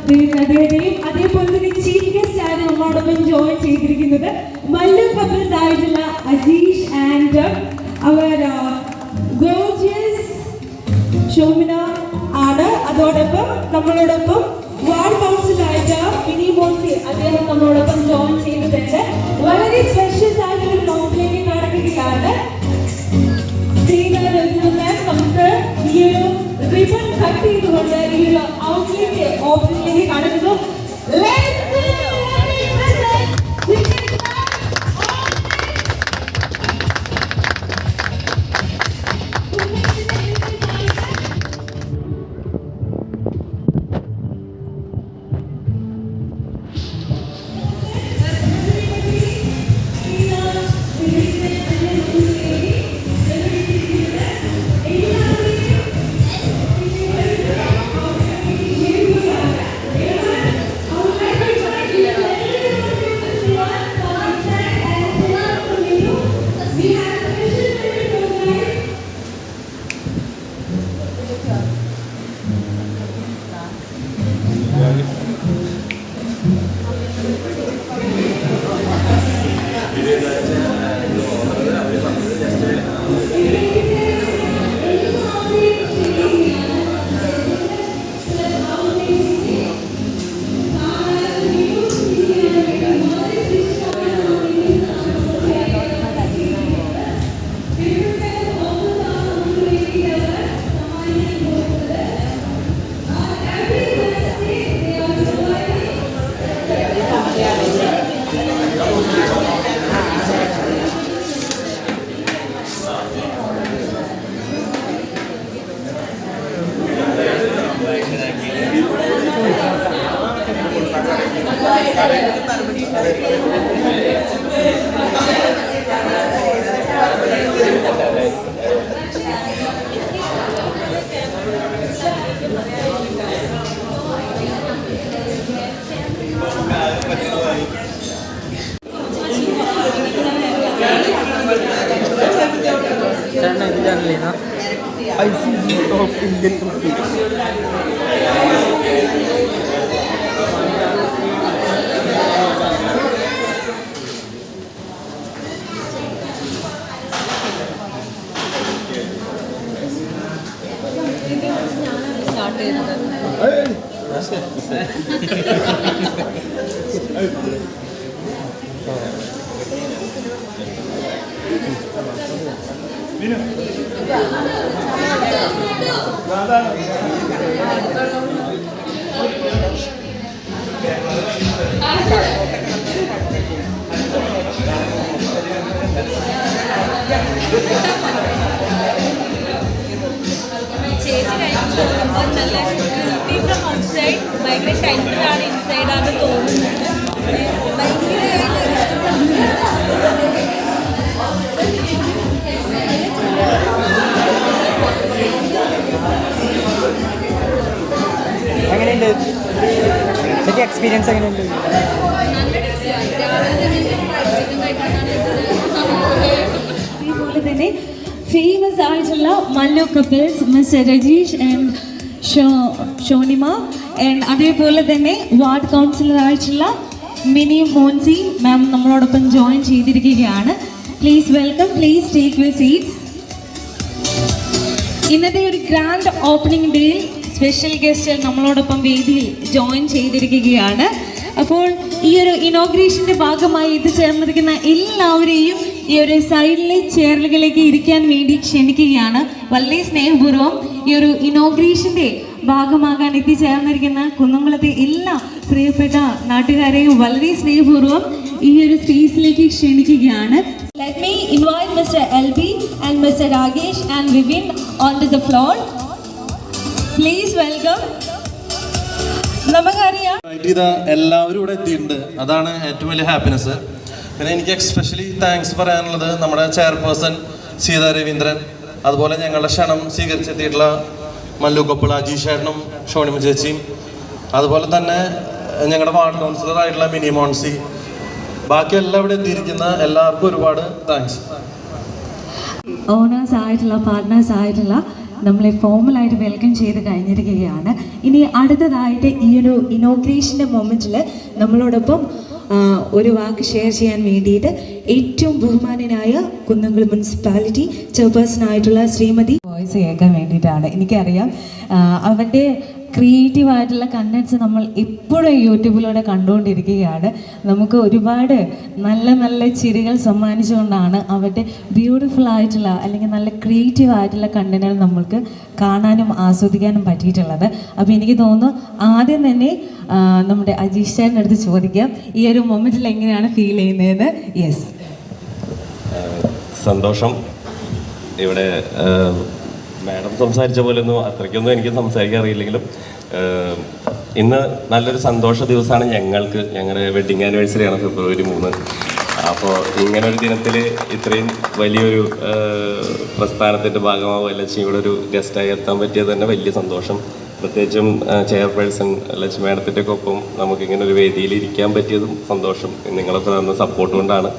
അദ്ദേഹത്തെയും അതേപോലെ തന്നെ ചീഫ് ഗസ്റ്റ് ആണ് നമ്മളോടൊപ്പം ജോയിൻ ചെയ്തിരിക്കുന്നത് മല്ലു കപ്പിൾസ് ആയിട്ടുള്ള അജീഷ് ആൻഡ് അവർ ഗോർജിയസ് ഷോമിന ആണ്. അതോടൊപ്പം നമ്മളോടൊപ്പം വാർഡ് കൗൺസിലായിട്ട് മിനി മോൻസി അദ്ദേഹം നമ്മളോടൊപ്പം ജോയിൻ ചെയ്തിട്ടുണ്ട്. വളരെ സ്പെഷ്യൽ ആയിട്ടൊരു കൗൺസിലിംഗ് നടക്കുകയാണ്. നമുക്ക് ഈ ഒരു റിബൺ കട്ട് ചെയ്തുകൊണ്ട് ഈ ഒരു ഔട്ട്ലെറ്റ് ഓപ്പണിംഗിലേക്ക് കടക്കുന്നു. ICC of Indian Companies. Experience എങ്ങനെയുണ്ട്? അതുപോലെ തന്നെ ഫേമസ് ആയിട്ടുള്ള Mallu couples mister Rajeesh and Shonima and അതേപോലെ തന്നെ വാർഡ് കൗൺസിലർ ആയിട്ടുള്ള മിനി മോൻസി മാം നമ്മളോടൊപ്പം ജോയിൻ ചെയ്തിരിക്കുകയാണ്. Please welcome, please take your seats. ഇന്നത്തെ ഒരു ഗ്രാൻഡ് ഓപ്പണിംഗ് ഡേയിൽ സ്പെഷ്യൽ ഗസ്റ്റ് നമ്മളോടൊപ്പം വേദിയിൽ ജോയിൻ ചെയ്തിരിക്കുകയാണ്. അപ്പോൾ ഈ ഒരു ഇനോഗ്രേഷൻ്റെ ഭാഗമായി എത്തിച്ചേർന്നിരിക്കുന്ന എല്ലാവരെയും ഈ ഒരു സൈഡിലെ ചെയറുകളിലേക്ക് ഇരിക്കാൻ വേണ്ടി ക്ഷണിക്കുകയാണ്. വളരെ സ്നേഹപൂർവ്വം ഈ ഒരു ഇനോഗ്രേഷൻ്റെ ഭാഗമാകാൻ എത്തിച്ചേർന്നിരിക്കുന്ന കുന്നംകുളത്തെ എല്ലാ പ്രിയപ്പെട്ട നാട്ടുകാരെയും വളരെ സ്നേഹപൂർവ്വം ഈ ഒരു സ്പേസിലേക്ക് ക്ഷണിക്കുകയാണ്. Let me invite Mr. LB and Mr. Ragesh and Vivin onto the floor. Please welcome. നമുക്കറിയാം എല്ലാവരും ഇവിടെ എത്തിയിട്ടുണ്ട്. അതാണ് ഏറ്റവും വലിയ ഹാപ്പിനെസ്. പിന്നെ എനിക്ക് എക്സ്പെഷ്യലി താങ്ക്സ് പറയാനുള്ളത് നമ്മുടെ ചെയർപേഴ്സൺ സീതാ രവീന്ദ്രൻ, അതുപോലെ ഞങ്ങളുടെ ക്ഷണം സ്വീകരിച്ചെത്തിയിട്ടുള്ള മല്ലു കപ്പിൾ അജീഷ് ചേട്ടനും ഷോണിമ ചേച്ചിയും, അതുപോലെ തന്നെ ഞങ്ങളുടെ വാർഡ് കൗൺസിലറായിട്ടുള്ള മിനി മോൺസി, ബാക്കി എല്ലാം ഇവിടെ എത്തിയിരിക്കുന്ന എല്ലാവർക്കും ഒരുപാട് താങ്ക്സ്. ഓണേഴ്സ് ആയിട്ടുള്ള പാർട്ട്നേഴ്സ് ആയിട്ടുള്ള നമ്മളെ ഫോമലായിട്ട് വെൽക്കം ചെയ്ത് കഴിഞ്ഞിരിക്കുകയാണ്. ഇനി അടുത്തതായിട്ട് ഈ ഒരു ഇനോഗ്രേഷൻ്റെ മൊമെൻറ്റിൽ നമ്മളോടൊപ്പം ഒരു വാക്ക് ഷെയർ ചെയ്യാൻ വേണ്ടിയിട്ട് ഏറ്റവും ബഹുമാനനായ കുന്നംകുളം മുനിസിപ്പാലിറ്റി ചെയർപേഴ്സൺ ആയിട്ടുള്ള ശ്രീമതി വോയിസ് കേൾക്കാൻ വേണ്ടിയിട്ടാണ്. എനിക്കറിയാം അവരുടെ ക്രിയേറ്റീവായിട്ടുള്ള കണ്ടൻറ്റ്സ് നമ്മൾ ഇപ്പോഴും യൂട്യൂബിലൂടെ കണ്ടുകൊണ്ടിരിക്കുകയാണ്. നമുക്ക് ഒരുപാട് നല്ല നല്ല ചിരികൾ സമ്മാനിച്ചുകൊണ്ടാണ് അവരുടെ ബ്യൂട്ടിഫുൾ ആയിട്ടുള്ള അല്ലെങ്കിൽ നല്ല ക്രിയേറ്റീവ് ആയിട്ടുള്ള കണ്ടന്റുകൾ നമ്മൾക്ക് കാണാനും ആസ്വദിക്കാനും പറ്റിയിട്ടുള്ളത്. അപ്പോൾ എനിക്ക് തോന്നുന്നു ആദ്യം തന്നെ നമ്മുടെ അജീഷ് ചേട്ടൻ്റെ അടുത്ത് ചോദിക്കാം ഈ ഒരു മൊമെൻറ്റിൽ എങ്ങനെയാണ് ഫീൽ ചെയ്യുന്നതെന്ന്. യെസ്, സന്തോഷം. ഇവിടെ മാഡം സംസാരിച്ച പോലെ ഒന്നും അത്രയ്ക്കൊന്നും എനിക്ക് സംസാരിക്കാൻ അറിയില്ലെങ്കിലും ഇന്ന് നല്ലൊരു സന്തോഷ ദിവസമാണ് ഞങ്ങൾക്ക്. ഞങ്ങളുടെ വെഡ്ഡിങ് ആനിവേഴ്സറിയാണ് ഫെബ്രുവരി 3. അപ്പോൾ ഇങ്ങനൊരു ദിനത്തിൽ ഇത്രയും വലിയൊരു പ്രസ്ഥാനത്തിൻ്റെ ഭാഗമാവുക ലക്ഷ്മി ഇവിടെ ഒരു ഗസ്റ്റായി എത്താൻ പറ്റിയത് തന്നെ വലിയ സന്തോഷം. പ്രത്യേകിച്ചും ചെയർപേഴ്സൺ ലക്ഷ്മി മാഡത്തിൻ്റെ ഒപ്പം നമുക്കിങ്ങനെ ഒരു വേദിയിൽ ഇരിക്കാൻ പറ്റിയതും സന്തോഷം. നിങ്ങളൊക്കെ തന്ന സപ്പോർട്ട് കൊണ്ടാണ്.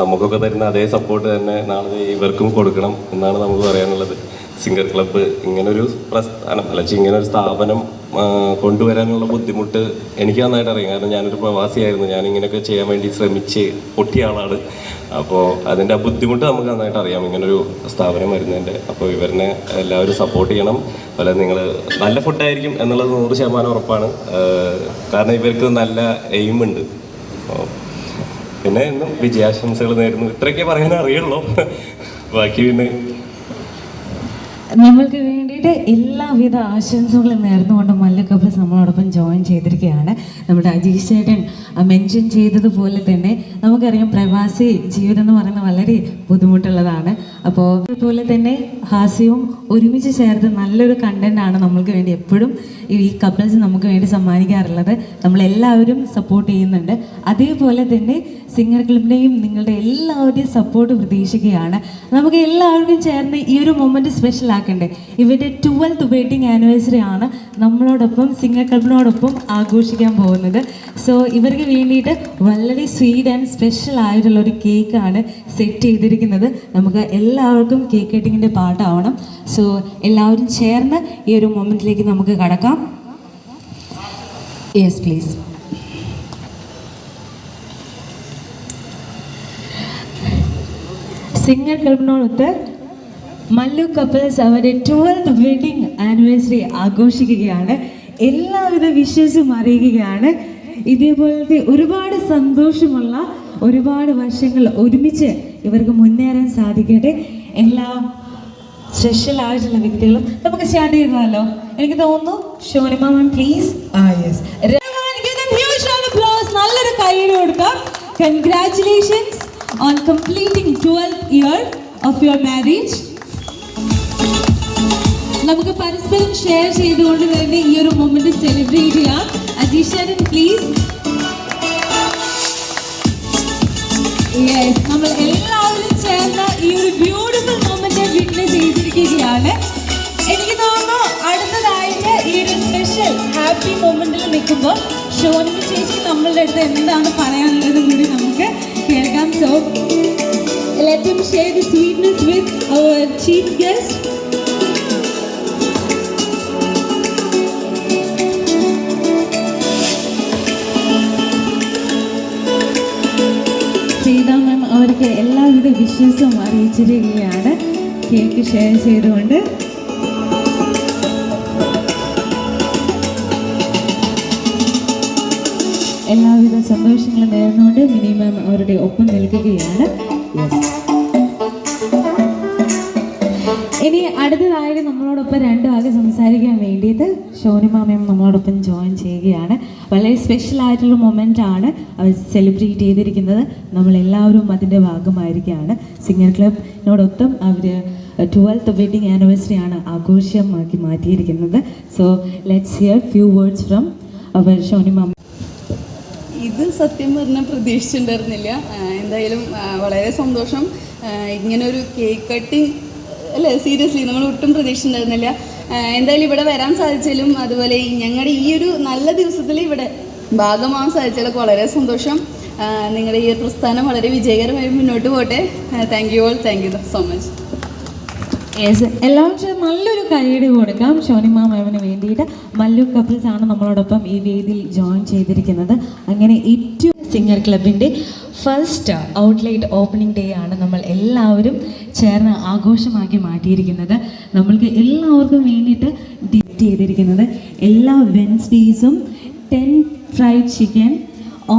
നമുക്കൊക്കെ തരുന്ന അതേ സപ്പോർട്ട് തന്നെ നാളെ ഇവർക്കും കൊടുക്കണം എന്നാണ് നമുക്ക് പറയാനുള്ളത്. സിംഗർ ക്ലബ്ബ് ഇങ്ങനൊരു പ്രസ്ഥാനം ഇങ്ങനൊരു സ്ഥാപനം കൊണ്ടുവരാനുള്ള ബുദ്ധിമുട്ട് എനിക്ക് നന്നായിട്ട് അറിയാം. കാരണം ഞാനൊരു പ്രവാസിയായിരുന്നു. ഞാനിങ്ങനെയൊക്കെ ചെയ്യാൻ വേണ്ടി ശ്രമിച്ച് പൊട്ടിയ ആളാണ്. അപ്പോൾ അതിൻ്റെ ആ ബുദ്ധിമുട്ട് നമുക്ക് നന്നായിട്ട് അറിയാം ഇങ്ങനൊരു സ്ഥാപനം വരുന്നതിൻ്റെ. അപ്പോൾ ഇവരെ എല്ലാവരും സപ്പോർട്ട് ചെയ്യണം. അതുപോലെ നിങ്ങൾ നല്ല ഫുഡായിരിക്കും എന്നുള്ളത് 100% ഉറപ്പാണ്. കാരണം ഇവർക്ക് നല്ല എയിമുണ്ട്. പിന്നെ എന്നും വിജയാശംസകൾ നേരുന്നു. ഇത്രയൊക്കെ പറയാൻ അറിയുള്ളൂ. ബാക്കി പിന്നെ നമ്മൾക്ക് വേണ്ടിയിട്ട് എല്ലാവിധ ആശംസകളും നേർന്നുകൊണ്ട് മല്ലു കപ്പിൾസ് നമ്മളോടൊപ്പം ജോയിൻ ചെയ്തിരിക്കുകയാണ്. നമ്മുടെ അജീഷ് ചേട്ടൻ മെൻഷൻ ചെയ്തതുപോലെ തന്നെ നമുക്കറിയാം പ്രവാസി ജീവിതം എന്ന് പറയുന്നത് വളരെ ബുദ്ധിമുട്ടുള്ളതാണ്. അപ്പോൾ അതുപോലെ തന്നെ ഹാസ്യവും ഒരുമിച്ച് ചേർത്ത് നല്ലൊരു കണ്ടൻ്റാണ് നമ്മൾക്ക് വേണ്ടി എപ്പോഴും ഈ കപ്പിൾസ് നമുക്ക് വേണ്ടി സമ്മാനിക്കാറുള്ളത്. നമ്മളെല്ലാവരും സപ്പോർട്ട് ചെയ്യുന്നുണ്ട്. അതേപോലെ തന്നെ സിംഗർ ക്ലബിൻ്റെയും നിങ്ങളുടെ എല്ലാവരുടെയും സപ്പോർട്ട് പ്രതീക്ഷിക്കുകയാണ്. നമുക്ക് എല്ലാവർക്കും ചേർന്ന് ഈ ഒരു മൊമെൻറ്റ് സ്പെഷ്യൽ ആക്കണ്ടേ. ഇവരുടെ 12th വെഡിങ് ആനിവേഴ്സറി ആണ് നമ്മളോടൊപ്പം സിംഗർ ക്ലബിനോടൊപ്പം ആഘോഷിക്കാൻ പോകുന്നത്. സോ ഇവർക്ക് വേണ്ടിയിട്ട് വളരെ സ്വീറ്റ് ആൻഡ് സ്പെഷ്യൽ ആയിട്ടുള്ള ഒരു കേക്കാണ് സെറ്റ് ചെയ്തിരിക്കുന്നത്. നമുക്ക് എല്ലാവർക്കും കേക്ക് കട്ടിങ്ങിൻ്റെ പാട്ടാവണം. സോ എല്ലാവരും ചേർന്ന് ഈ ഒരു മൊമെൻറ്റിലേക്ക് നമുക്ക് കടക്കാം. Yes please. സിംഗർ ക്ലബിനോടൊത്ത് മല്ലു കപ്പിൾസ് അവരുടെ 12th വെഡിങ് ആനിവേഴ്സറി ആഘോഷിക്കുകയാണ്. എല്ലാവിധ വിഷസും അറിയിക്കുകയാണ്. ഇതേപോലത്തെ ഒരുപാട് സന്തോഷമുള്ള ഒരുപാട് വർഷങ്ങൾ ഒരുമിച്ച് ഇവർക്ക് മുന്നേറാൻ സാധിക്കട്ടെ. എല്ലാ സ്പെഷ്യൽ ആയിട്ടുള്ള വ്യക്തികളും നമുക്ക് സ്റ്റാർട്ട് ചെയ്താലോ. എനിക്ക് തോന്നുന്നു ഷോനിമ മാം പ്ലീസ്. യെസ്, നല്ലൊരു കൈയ്യടി കൊടുക്കാം. Congratulations on completing 12th year of your marriage. നമുക്ക് പരസ്പരം ഷെയർ ചെയ്തുകൊണ്ട് തന്നെ ഈ ഒരു മൊമെന്റ് സെലിബ്രേറ്റ് ചെയ്യാം. അജീഷ് പ്ലീസ്. യെസ്, നമ്മൾ എല്ലാവരും ചേർന്ന് ഈ ഒരു ബ്യൂട്ടിഫുൾ മൊമെന്റ് വിറ്റ്നസ് ചെയ്തിരിക്കുകയാണ്. എനിക്ക് തോന്നുന്നു അടുത്തതായിട്ട് ഈ ഒരു സ്പെഷ്യൽ ഹാപ്പി മൊമെന്റിൽ നിൽക്കുമ്പോൾ ഷോനിമ ചേച്ചി നമ്മളുടെ അടുത്ത് എന്താണ് പറയാനുള്ളത് കൂടി നമുക്ക് കേൾക്കാം. So let him share the sweetness with our chief guest. Sreetha ma'am അവർക്ക് എല്ലാവിധ വിശ്വാസവും അറിയിച്ചിരിക്കുകയാണ് കേക്ക് ഷെയർ ചെയ്തുകൊണ്ട്. എല്ലാവിധ സന്തോഷങ്ങളും നേർന്നുകൊണ്ട് മിനി മാം അവരുടെ ഒപ്പം നിൽക്കുകയാണ്. ഇനി അടുത്തതായിട്ട് നമ്മളോടൊപ്പം 2 വാക്ക് സംസാരിക്കാൻ വേണ്ടിയിട്ട് ഷോനിമ മാം നമ്മളോടൊപ്പം ജോയിൻ ചെയ്യുകയാണ്. വളരെ സ്പെഷ്യൽ ആയിട്ടുള്ള മൊമെൻ്റ് ആണ് അവർ സെലിബ്രേറ്റ് ചെയ്തിരിക്കുന്നത്. നമ്മളെല്ലാവരും അതിൻ്റെ ഭാഗമായിരിക്കുകയാണ്. സിംഗർ ക്ലബിനോടൊപ്പം അവർ 12th വെഡിങ് ആനിവേഴ്സറി ആണ് ആഘോഷമാക്കി മാറ്റിയിരിക്കുന്നത്. So let's hear few words from അവർ ഷോനിമ. ഇത് സത്യം പറഞ്ഞാൽ പ്രതീക്ഷിച്ചിട്ടുണ്ടായിരുന്നില്ല. എന്തായാലും വളരെ സന്തോഷം. ഇങ്ങനൊരു കേക്ക് കട്ടിങ് അല്ലേ, സീരിയസ്ലി നമ്മൾ ഒട്ടും പ്രതീക്ഷിച്ചിട്ടുണ്ടായിരുന്നില്ല. എന്തായാലും ഇവിടെ വരാൻ സാധിച്ചാലും അതുപോലെ ഞങ്ങളുടെ ഈ ഒരു നല്ല ദിവസത്തിൽ ഇവിടെ ഭാഗമാകാൻ സാധിച്ചാലൊക്കെ വളരെ സന്തോഷം. നിങ്ങളുടെ ഈ പ്രസ്ഥാനം വളരെ വിജയകരമായി മുന്നോട്ട് പോട്ടെ. Thank you all, thank you so much. Yes, എല്ലാവരും നല്ലൊരു കൈയ്യടി കൊടുക്കാം ഷോനിമ മാമിന് വേണ്ടിയിട്ട്. മല്ലു കപ്പിൾസ് ആണ് നമ്മളോടൊപ്പം ഈ വേദിയിൽ ജോയിൻ ചെയ്തിരിക്കുന്നത്. അങ്ങനെ ഏറ്റവും സിംഗർ ക്ലബിൻ്റെ ഫസ്റ്റ് ഔട്ട്ലെറ്റ് ഓപ്പണിംഗ് ഡേ ആണ് നമ്മൾ എല്ലാവരും ചേർന്ന് ആഘോഷമാക്കി മാറ്റിയിരിക്കുന്നത്. നമ്മൾക്ക് എല്ലാവർക്കും വേണ്ടിയിട്ട് ഡിറ്റ് ചെയ്തിരിക്കുന്നത് എല്ലാ വെൻസ്ഡേയ്സും 10 fried chicken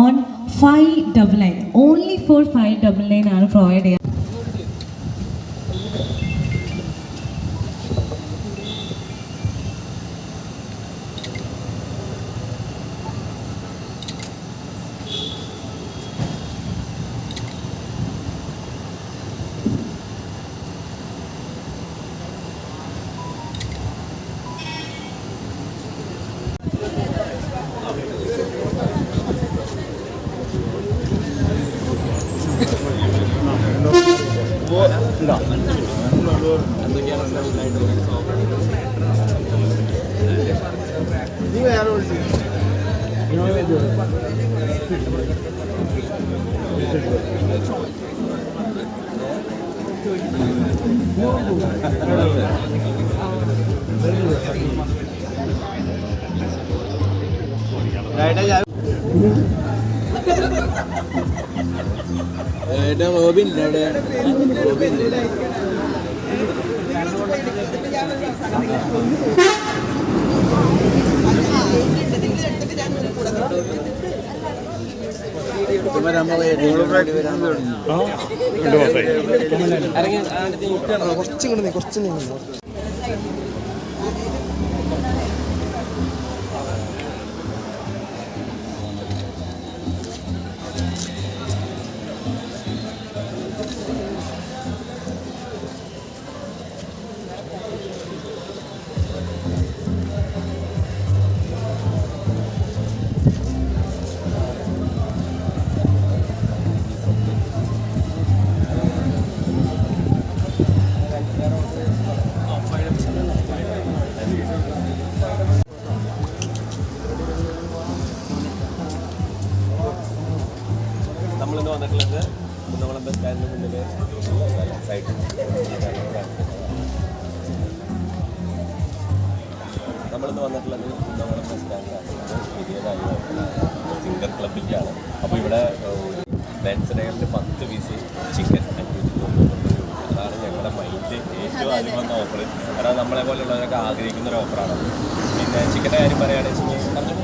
on 599, only for 599 ആണ് പ്രൊവൈഡ് ചെയ്യുക. കുറച്ച് നമ്മളിന്ന് വന്നിട്ടുള്ളത് കുന്നംകുളം ബസ് സ്റ്റാൻഡിന് മുന്നിൽ സൈഡ് നമ്മളിന്ന് വന്നിട്ടുള്ളത് കുന്നംകുളം ബസ് സ്റ്റാൻഡിലാണ്. പുതിയതായി സിംഗർ ക്ലബിൻ്റെയാണ്. അപ്പോൾ ഇവിടെ വെൻസ്ഡേകളിൽ 10 പീസ് ചിക്കൻ 590 രൂപ. അതാണ് ഞങ്ങളുടെ മൈൻഡിൽ ഏറ്റവും ആദ്യം വന്ന ഓഫർ. കാരണം നമ്മളെ പോലെയുള്ളവരൊക്കെ ആഗ്രഹിക്കുന്ന ഒരു ഓഫറാണ്. പിന്നെ ചിക്കൻ്റെ കാര്യം പറയുകയാണെന്ന് വെച്ച് കഴിഞ്ഞാൽ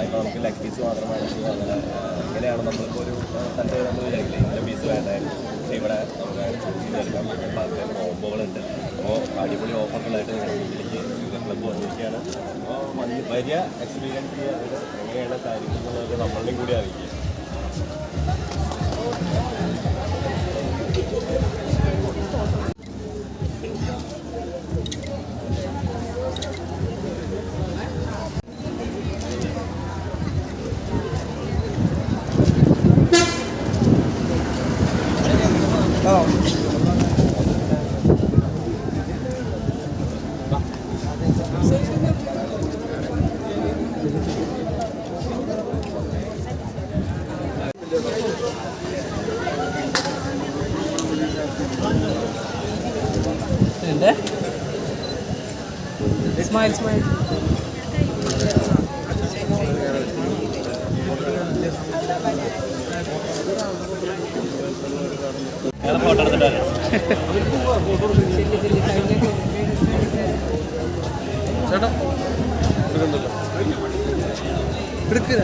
ഇപ്പോൾ നമുക്ക് ലെഗ് പീസ് മാത്രമാണ് അങ്ങനെ ഇങ്ങനെയാണ് നമ്മളിപ്പോൾ ഒരു കണ്ട് നമ്മൾ വിചാരിക്കില്ല ഇന്ന പീസ് വേണ്ടായിരുന്നു. പക്ഷേ ഇവിടെ നമുക്ക് ചൂസ് ചെയ്തെടുക്കാം. പല കോംബോകളുണ്ട്. അപ്പോൾ അടിപൊളി ഓഫറുകളായിട്ട് നിങ്ങളുടെ മുന്നിലേക്ക് സിംഗർ ക്ലബ്ബ് വന്നിരിക്കുകയാണ്. അപ്പോൾ വലിയ എക്സ്പീരിയൻസ് ചെയ്യാറുണ്ട്. എങ്ങനെയാണ് കാര്യങ്ങൾ എന്നുള്ളത് നമ്മളുടെയും കൂടി അറിയിക്കുക. Smile. ഫോട്ടോ എടുത്തിട്ടാണ് ചേട്ടാ എടുക്കുക.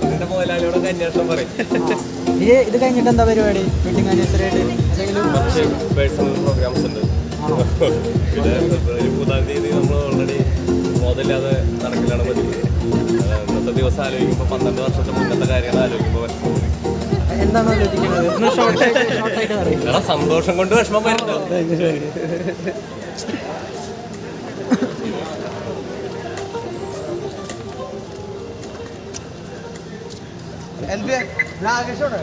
ഇതിന്റെ മുതലാളിയോടൊക്കെ അന്വേഷണം പറയും. ഇത് കഴിഞ്ഞിട്ട് എന്താ പരിപാടി? വെഡിങ് ആനിവേഴ്സറി ആയിട്ട് എന്തെങ്കിലും കുറച്ച് പേഴ്സണൽ പ്രോഗ്രാംസ് ഉണ്ട്. പിന്നെ ഒരു 30-ാം തീയതി നമ്മൾ ഓൾറെഡി മോതല്ലാതെ നടക്കലാണ് പതിവ്. ഇന്നത്തെ ദിവസം ആലോചിക്കുമ്പോൾ 12 വർഷത്തെ മുന്നത്തെ കാര്യങ്ങൾ ആലോചിക്കുമ്പോൾ എന്താണ് ആലോചിക്കുന്നത്? കാരണം സന്തോഷം കൊണ്ട് വിഷമം വരുന്നത്. എൽബി നാഗേഷോടെ